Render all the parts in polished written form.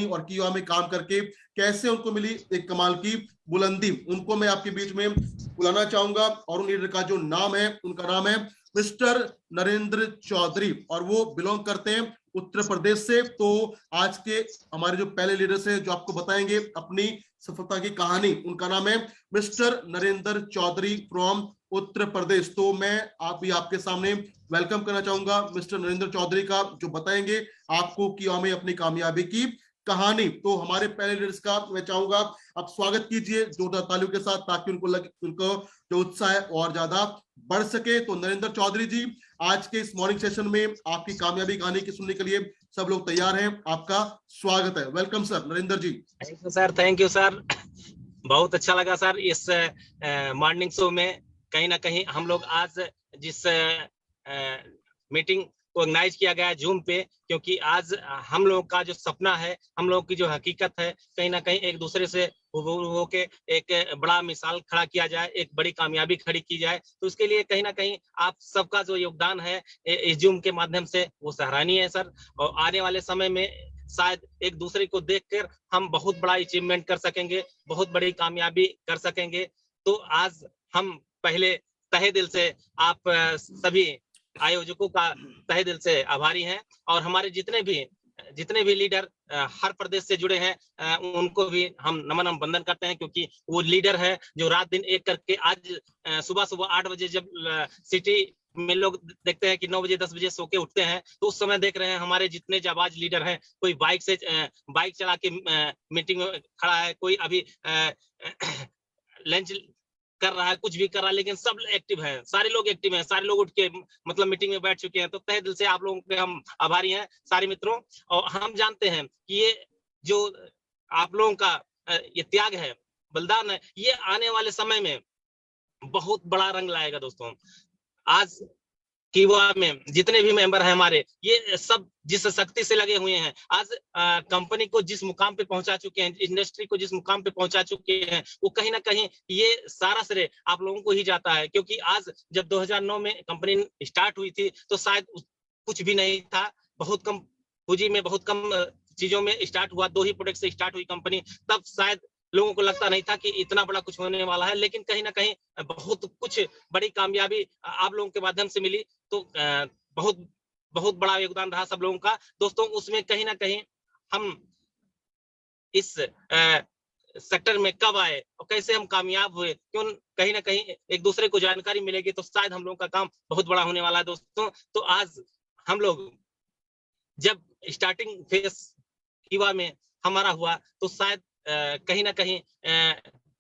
और किया में काम करके कैसे उनको मिली एक कमाल की बुलंदी, उनको मैं आपके बीच में बुलाना चाहूंगा। और उन लीडर का जो नाम है, उनका नाम है मिस्टर नरेंद्र चौधरी, और वो बिलोंग करते हैं उत्तर प्रदेश से। तो आज के हमारे जो पहले लीडर्स हैं जो आपको बताएंगे अपनी सफलता की कहानी, उनका नाम है मिस्टर नरेंद्र चौधरी फ्रॉम उत्तर प्रदेश। तो मैं आप भी आपके सामने वेलकम करना चाहूंगा मिस्टर नरेंद्र चौधरी का, जो बताएंगे आपको किया में अपनी कामयाबी की कहानी। तो हमारे पहले लीडर्स का मैं चाहूंगा आप स्वागत कीजिए जोरदार तालियों के साथ, ताकि उनको जो उत्साह है और ज्यादा बढ़ सके। तो नरेंद्र चौधरी जी, आज के इस मॉर्निंग सेशन में आपकी कामयाबी कहानी की सुनने के लिए सब लोग तैयार हैं, आपका स्वागत है। Welcome sir Narendra ji. Thank you sir, thank you sir. बहुत अच्छा लगा सर इस मॉर्निंग शो में। कहीं ना कहीं हम लोग आज जिस मीटिंग को ऑर्गेनाइज किया गया है जूम पे, क्योंकि आज हम लोगों का जो सपना है, हम लोगों की जो हकीकत है, कहीं ना कहीं एक दूसरे से हो के एक बड़ा मिसाल खड़ा किया जाए, एक बड़ी कामयाबी खड़ी की जाए। तो उसके लिए कहीं ना कहीं आप सबका जो योगदान है इस जूम के माध्यम से, वो सराहनीय है सर। और आने वाले समय में शायद एक दूसरे को देखकर हम बहुत बड़ा अचीवमेंट कर सकेंगे, बहुत बड़ी कामयाबी कर सकेंगे। तो आज हम पहले तहे दिल से आप सभी आयोजकों का तहे दिल से आभारी हैं, और हमारे जितने भी लीडर हर प्रदेश से जुड़े हैं उनको भी हम नमन वंदन करते हैं, क्योंकि वो लीडर है जो रात दिन एक करके आज सुबह सुबह 8 बजे जब सिटी में लोग देखते हैं कि 9 बजे 10 बजे सो के उठते हैं, तो उस समय देख रहे हैं हमारे जितने जाबाज लीडर हैं, कोई बाइक चला के मीटिंग में खड़ा है, कोई अभी लंच कर रहा है, कुछ भी कर रहा है, लेकिन सब एक्टिव है, सारे लोग एक्टिव हैं, सारे लोग उठ के मतलब मीटिंग में बैठ चुके हैं। तो तहे दिल से आप लोगों के हम आभारी हैं सारे मित्रों। और हम जानते हैं कि ये जो आप लोगों का ये त्याग है, बलिदान है, ये आने वाले समय में बहुत बड़ा रंग लाएगा दोस्तों। आज कीवा में जितने भी मेंबर हैं हमारे, ये सब जिस शक्ति से लगे हुए हैं, आज कंपनी को जिस मुकाम पे पहुंचा चुके हैं, इंडस्ट्री को जिस मुकाम पे पहुंचा चुके हैं, वो कहीं ना कहीं ये सारा श्रेय आप लोगों को ही जाता है। क्योंकि आज जब 2009 में कंपनी स्टार्ट हुई थी, तो शायद कुछ भी नहीं था, बहुत कम पूंजी में, बहुत कम चीजों में स्टार्ट हुआ, 2 ही प्रोडक्ट से स्टार्ट हुई कंपनी। तब शायद लोगों को लगता नहीं था कि इतना बड़ा कुछ होने वाला है, लेकिन कहीं ना कहीं बहुत कुछ बड़ी कामयाबी आप लोगों के माध्यम से मिली। तो बहुत बहुत बड़ा योगदान रहा सब लोगों का दोस्तों। उसमें कहीं ना कहीं हम इस सेक्टर में कब आए और कैसे हम कामयाब हुए, क्यों कहीं ना कहीं एक दूसरे को जानकारी मिलेगी, तो शायद हम लोगों का काम बहुत बड़ा होने वाला है दोस्तों। तो आज हम लोग जब स्टार्टिंग फेस कीवा में हमारा हुआ, तो शायद कहीं ना कहीं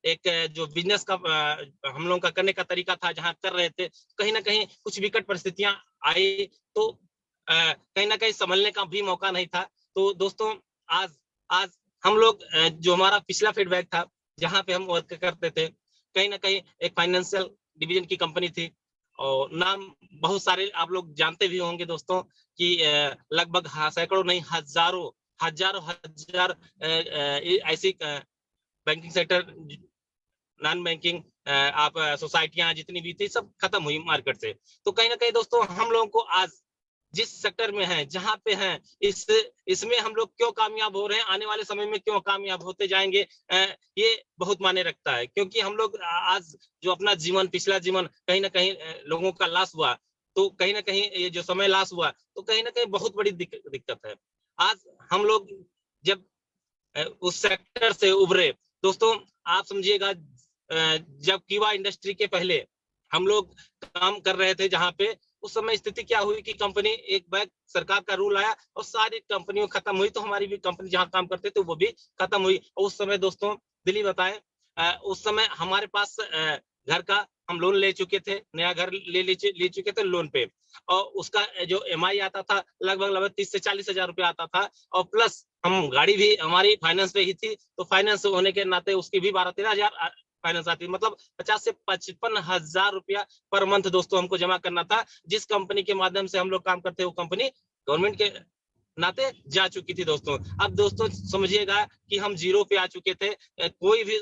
एक जो बिजनेस का हम लोगों का करने का तरीका था, जहां कर रहे थे, कहीं ना कहीं कुछ विकट परिस्थितियां आई, तो कहीं ना कहीं संभलने का भी मौका नहीं था। तो दोस्तों आज हम लोग जो हमारा पिछला फीडबैक था, जहां पे हम वर्क करते थे, कहीं ना कहीं एक फाइनेंशियल डिवीजन की कंपनी थी, और नाम बहुत सारे आप लोग जानते भी होंगे दोस्तों कि लगभग सैकड़ों नहीं हजार ऐसी बैंकिंग सेक्टर, नॉन बैंकिंग आप सोसाइटियां जितनी भी थी, सब खत्म हुई मार्केट से। तो कहीं ना कहीं दोस्तों हम लोगों को आज जिस सेक्टर में हैं, जहां पे हैं, इसमें हम लोग क्यों कामयाब हो रहे हैं, आने वाले समय में क्यों कामयाब होते जाएंगे, ये बहुत मायने रखता है। क्योंकि हम लोग आज जो अपना जीवन, पिछला जीवन कहीं ना कहीं लोगों का लॉस हुआ, तो कहीं ना कहीं ये जो समय लॉस हुआ, तो कहीं ना कहीं बहुत बड़ी दिक्कत है। आज हम लोग जब उस सेक्टर से उभरे दोस्तों, आप समझिएगा जब कीवा इंडस्ट्री के पहले हम लोग काम कर रहे थे, जहां पे उस समय स्थिति क्या हुई कि कंपनी एक बैग सरकार का रूल आया और सारी कंपनियों खत्म हुई, तो हमारी भी कंपनी जहां काम करते थे वो भी खत्म हुई। और उस समय दोस्तों दिल्ली बताएं, उस समय हमारे पास घर का हम लोन ले चुके थे, नया घर ले चुके थे लोन पे, और उसका जो EMI आता था लगभग 30 से 40 हजार रुपया आता था, और प्लस हम गाड़ी भी हमारी फाइनेंस पे ही थी, तो फाइनेंस होने के नाते उसकी भी 12-13 हजार फाइनेंस आती, मतलब 50 से 55 हजार रुपया पर मंथ दोस्तों हमको जमा करना था। जिस कंपनी के माध्यम से हम लोग काम करते, वो कंपनी गवर्नमेंट के नाते जा चुकी थी दोस्तों। अब दोस्तों समझिएगा कि हम जीरो पे आ चुके थे, कोई भी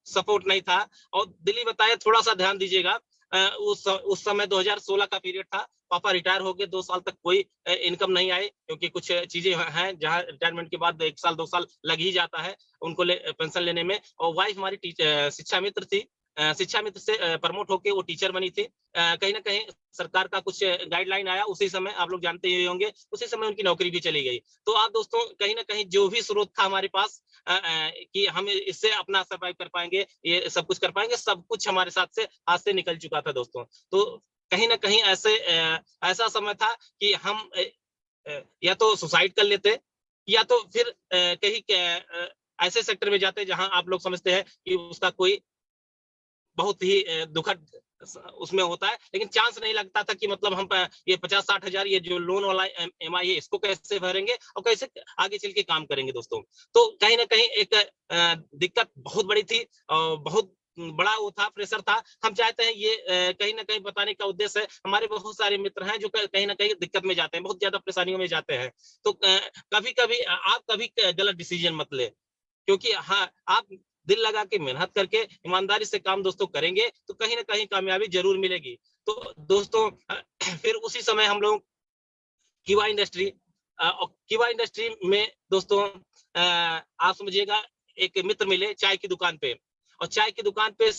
सपोर्ट नहीं था। और दिल्ली बताए, थोड़ा सा ध्यान दीजिएगा, उस समय 2016 का पीरियड था। पापा रिटायर हो गए, 2 साल तक कोई इनकम नहीं आई, क्योंकि कुछ चीजें हैं जहाँ रिटायरमेंट के बाद 1 साल 2 साल लग ही जाता है उनको पेंशन लेने में। और वाइफ हमारी शिक्षा मित्र थी, शिक्षा मित्र से प्रमोट होके वो टीचर बनी थी। कहीं ना कहीं सरकार का कुछ गाइडलाइन आया, उसी समय आप लोग जानते ही होंगे, उसी समय उनकी नौकरी भी चली गई। तो आप दोस्तों कहीं ना कहीं जो भी स्रोत था हमारे पास कि हम इससे अपना सर्वाइव कर पाएंगे, ये सब कुछ कर पाएंगे, सब कुछ हमारे साथ से हाथ से निकल चुका था दोस्तों। तो कहीं ना कहीं ऐसा समय था कि हम या तो सुसाइड कर लेते, या तो फिर कहीं ऐसे सेक्टर में जाते जहां आप लोग समझते हैं कि उसका कोई बहुत ही दुखद उसमें होता है, लेकिन चांस नहीं लगता था कि मतलब हम ये 50-60 हजार ये जो लोन वाला EMI है इसको कैसे भरेंगे और कैसे आगे चल के काम करेंगे दोस्तों। तो कहीं ना कहीं एक दिक्कत बहुत बड़ी थी और बहुत बड़ा वो था, प्रेशर था। हम चाहते हैं ये कहीं ना कहीं बताने का उद्देश्य है, हमारे बहुत सारे मित्र हैं जो कहीं ना कहीं दिक्कत में जाते हैं, बहुत ज्यादा परेशानियों में जाते हैं। तो कभी कभी आप कभी गलत डिसीजन मत ले, क्योंकि हाँ, आप दिल लगा के मेहनत करके ईमानदारी से काम दोस्तों करेंगे तो कहीं ना कहीं कामयाबी जरूर मिलेगी। तो दोस्तों फिर उसी समय हम लोग कीवा इंडस्ट्री और कीवा इंडस्ट्री में दोस्तों आप समझिएगा एक मित्र मिले चाय की दुकान पे, और चाय की दुकान पे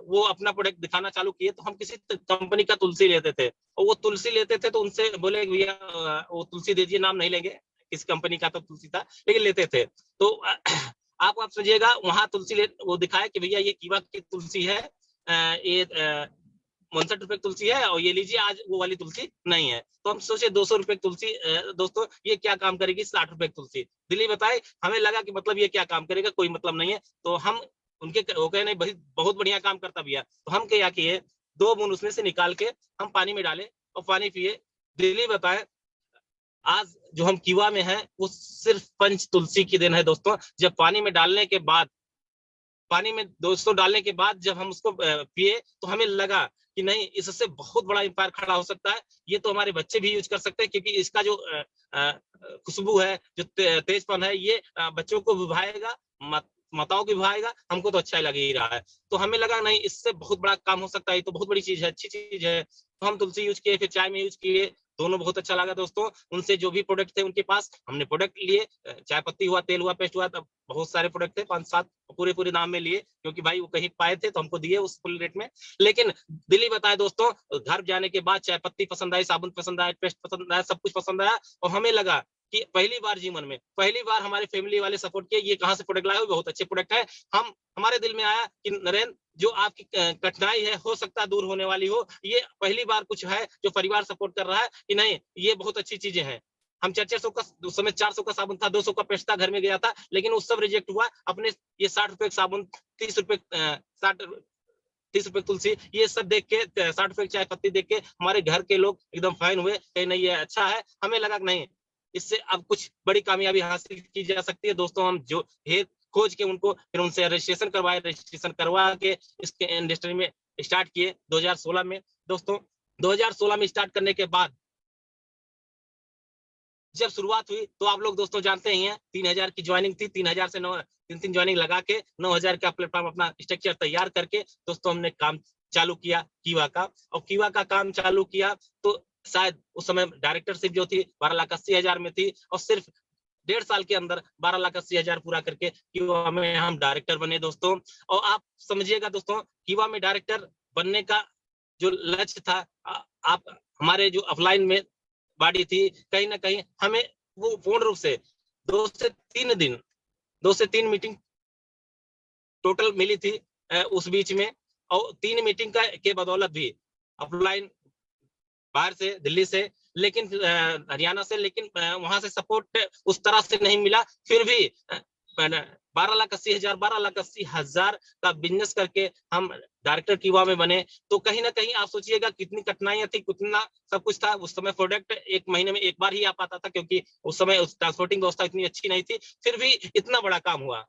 वो अपना प्रोडक्ट दिखाना चालू किए। तो हम किसी कंपनी का तुलसी लेते थे, और वो तुलसी लेते थे तो उनसे बोले भैया वो तुलसी दीजिए, नाम नहीं लेंगे किस कंपनी का तो तुलसी था, लेकिन लेते थे। तो आप समझिएगा वहां तुलसी वो दिखाया कि भैया ये कीवा की तुलसी है, ये 59 रुपए तुलसी है, और ये लीजिए आज वो वाली तुलसी नहीं है। तो हम सोचे 200 रुपए तुलसी दोस्तों ये क्या काम करेगी 60 रुपए तुलसी। दिल्ली बताए, हमें लगा कि मतलब ये क्या काम करेगा, कोई मतलब नहीं है। तो हम उनके वो कहे नहीं भाई बहुत बढ़िया काम करता भैया। तो हम क्या किए, 2 बूंद उसमें से निकाल के हम पानी में डाले और पानी पिए। दिल्ली बताए आज जो हम कीवा में हैं वो सिर्फ पंच तुलसी की देन है दोस्तों। जब पानी में डालने के बाद, पानी में दोस्तों डालने के बाद जब हम उसको पिए तो हमें लगा कि नहीं, इससे बहुत बड़ा एम्पायर खड़ा हो सकता है। ये तो हमारे बच्चे भी यूज कर सकते हैं, क्योंकि इसका जो खुशबू है, जो तेजपन है, ये बच्चों को विभाएगा, माताओं को विभाएगा, हमको तो अच्छा ही लग ही रहा है। तो हमें लगा नहीं, इससे बहुत बड़ा काम हो सकता है, ये तो बहुत बड़ी चीज है, अच्छी चीज है। तो हम तुलसी यूज किए, फिर चाय में यूज किए, दोनों बहुत अच्छा लगा दोस्तों। उनसे जो भी प्रोडक्ट थे उनके पास हमने प्रोडक्ट लिए, चाय पत्ती हुआ, तेल हुआ, पेस्ट हुआ, तब बहुत सारे प्रोडक्ट थे, 5-7 पूरे दाम में लिए, क्योंकि भाई वो कहीं पाए थे तो हमको दिए उस फुल रेट में। लेकिन दिल्ली बताए दोस्तों, घर जाने के बाद चाय पत्ती पसंद आई, साबुन पसंद आया, पेस्ट पसंद आया, सब कुछ पसंद आया। और हमें लगा कि पहली बार जीवन में, पहली बार हमारे फैमिली वाले सपोर्ट किए, ये कहाँ से प्रोडक्ट लाए हो, बहुत अच्छे प्रोडक्ट है। हमारे दिल में आया कि नरेंद्र, जो आपकी कठिनाई है हो सकता है दूर होने वाली हो, ये पहली बार कुछ है जो परिवार सपोर्ट कर रहा है कि नहीं, ये बहुत अच्छी चीजें हैं। हम 400 का, उस समय 400 का साबुन था, 200 का पेस्ट था, घर में गया था, लेकिन उस सब रिजेक्ट हुआ। अपने ये 60 रुपए साबुन, 30 रुपए 30 रुपए तुलसी, ये सब देख के, 60 रुपए चाय पत्ती देख के हमारे घर के लोग एकदम फाइन हुए, कहीं नहीं ये अच्छा है। हमें लगा नहीं, इससे अब कुछ बड़ी कामयाबी हासिल की जा सकती है दोस्तों। हम जो है खोज के उनको फिर उनसे रजिस्ट्रेशन करवाए, रजिस्ट्रेशन करवा के इसके इंडस्ट्री में स्टार्ट किए 2016 में दोस्तों। 2016 में स्टार्ट करने के बाद जब शुरुआत हुई तो आप लोग दोस्तों जानते ही हैं, 3000 की ज्वाइनिंग थी, 3000 से 3 ज्वाइनिंग लगा के 9000 का प्लेटफॉर्म अपना स्ट्रक्चर तैयार करके दोस्तों हमने काम चालू किया कीवा का। और कीवा का काम चालू किया तो शायद उस समय डायरेक्टरशिप जो थी 12,80,000 में थी, और सिर्फ 1.5 साल के अंदर 12,80,000 पूरा करके कीवा में हम डायरेक्टर बने दोस्तों। और आप समझिएगा दोस्तों, कीवा में डायरेक्टर बनने का जो लक्ष्य था, आप हमारे जो ऑफलाइन में बॉडी थी, कहीं ना कहीं हमें वो पूर्ण रूप से 2 से 3 मीटिंग टोटल मिली थी उस बीच में। और 3 मीटिंग के बदौलत भी ऑफलाइन बाहर से, दिल्ली से, लेकिन हरियाणा से, लेकिन वहां से सपोर्ट उस तरह से नहीं मिला। फिर भी 12,80,000 का बिजनेस करके हम डायरेक्टर कीवा में बने। तो कहीं ना कहीं आप सोचिएगा कितनी कठिनाइयां थी, कितना सब कुछ था। उस समय प्रोडक्ट 1 महीने में एक बार ही आ पाता था, क्योंकि उस समय उस ट्रांसपोर्टिंग व्यवस्था इतनी अच्छी नहीं थी, फिर भी इतना बड़ा काम हुआ।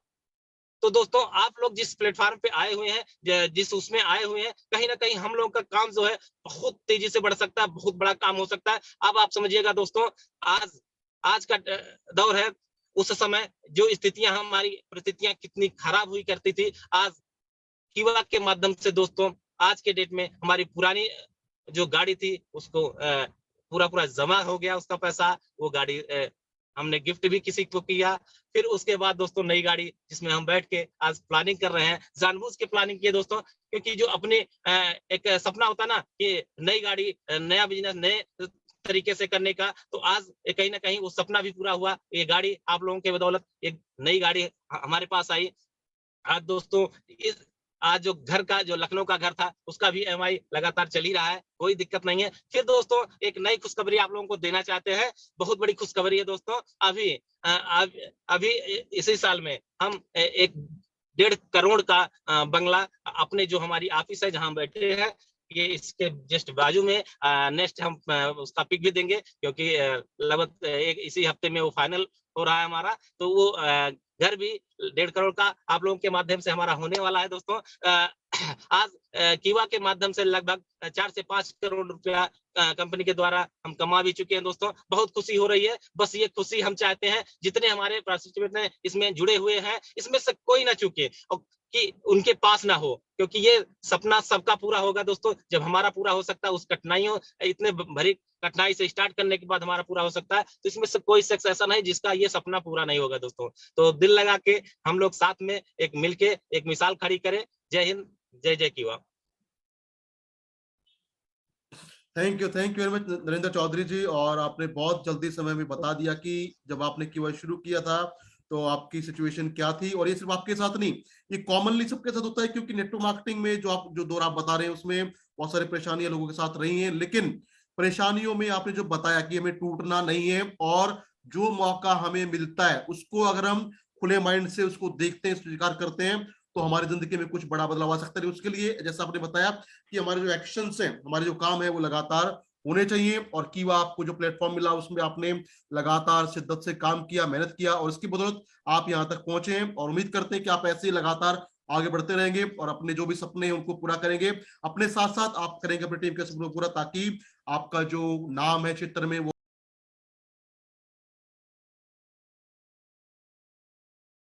तो दोस्तों आप लोग जिस प्लेटफॉर्म पे आए हुए हैं, जिस उसमें आए हुए हैं, कहीं ना कहीं हम लोगों का काम जो है बहुत तेजी से बढ़ सकता है, बहुत बड़ा काम हो सकता है। अब आप समझिएगा दोस्तों, आज का दौर है, उस समय जो स्थितियां, हमारी परिस्थितियां कितनी खराब हुई करती थी, आज कीवा के माध्यम से दोस्तों आज के डेट में हमारी पुरानी जो गाड़ी थी उसको पूरा पूरा जमा हो गया उसका पैसा, वो गाड़ी हमने गिफ्ट भी किसी को किया। फिर उसके बाद दोस्तों नई गाड़ी जिसमें हम बैठ के आज प्लानिंग कर रहे हैं, जानबूझ के प्लानिंग किए दोस्तों, क्योंकि जो अपने एक सपना होता ना कि नई गाड़ी, नया बिजनेस, नए तरीके से करने का, तो आज कहीं ना कहीं वो सपना भी पूरा हुआ। ये गाड़ी आप लोगों के बदौलत एक नई गाड़ी हमारे पास आई। आज दोस्तों इस आज जो घर का, जो लखनऊ का घर था, उसका भी ईएमआई लगातार चल ही रहा है, कोई दिक्कत नहीं है। फिर दोस्तों एक नई खुशखबरी आप लोगों को देना चाहते हैं, बहुत बड़ी खुशखबरी है दोस्तों। अभी अभी इसी साल में हम एक 1.5 करोड़ का बंगला, अपने जो हमारी ऑफिस है जहां हम बैठे हैं, ये इसके जस्ट बाजू में, नेक्स्ट हम उसका पिक भी देंगे, क्योंकि लगभग एक इसी हफ्ते में वो फाइनल हो रहा है हमारा। तो वो घर भी 1.5 करोड़ का आप लोगों के माध्यम से हमारा होने वाला है दोस्तों। आज कीवा के माध्यम से लगभग 4 से 5 करोड़ रुपया कंपनी के द्वारा हम कमा भी चुके हैं दोस्तों। बहुत खुशी हो रही है। बस ये खुशी हम चाहते हैं जितने हमारे पार्टिसिपेंट ने इसमें जुड़े हुए हैं, इसमें से कोई ना चूके और कि उनके पास ना हो, क्योंकि ये सपना सबका पूरा होगा दोस्तों जब हमारा पूरा हो सकता है। उस कठिनाइयों, इतने भरी कठिनाई से स्टार्ट करने के बाद हमारा पूरा हो सकता है, तो इसमें से कोई शख्स ऐसा नहीं जिसका ये सपना पूरा नहीं होगा दोस्तों। तो दिल लगा के हम लोग साथ में एक मिलके एक मिसाल खड़ी करें। जय हिंद, जय जय कीवा। Thank you very much Narendra Chaudhary ji. और आपने बहुत जल्दी समय में बता दिया कि जब आपने कीवा शुरू किया था तो आपकी सिचुएशन क्या थी। और ये सिर्फ आपके साथ नहीं, ये कॉमनली सबके साथ होता है, क्योंकि नेटवर्क मार्केटिंग में जो दौर आप बता रहे हैं उसमें बहुत सारी परेशानियां लोगों के साथ रही हैं। लेकिन परेशानियों में आपने जो बताया कि हमें टूटना नहीं है, और जो मौका हमें मिलता है उसको अगर हम खुले माइंड से उसको देखते हैं, स्वीकार करते हैं, तो हमारी जिंदगी में कुछ बड़ा बदलाव आ सकता है। उसके लिए जैसा आपने बताया कि हमारे जो एक्शंस हैं, हमारे जो काम है वो लगातार होने चाहिए। और कीवा आपको जो प्लेटफॉर्म मिला उसमें आपने लगातार शिद्दत से काम किया, मेहनत किया, और इसकी बदौलत आप यहाँ तक पहुंचे हैं। और उम्मीद करते हैं कि आप ऐसे ही लगातार आगे बढ़ते रहेंगे और अपने जो भी सपने हैं उनको पूरा करेंगे। अपने साथ साथ आप करेंगे अपनी टीम के सपनों को पूरा, ताकि आपका जो नाम है क्षेत्र में वो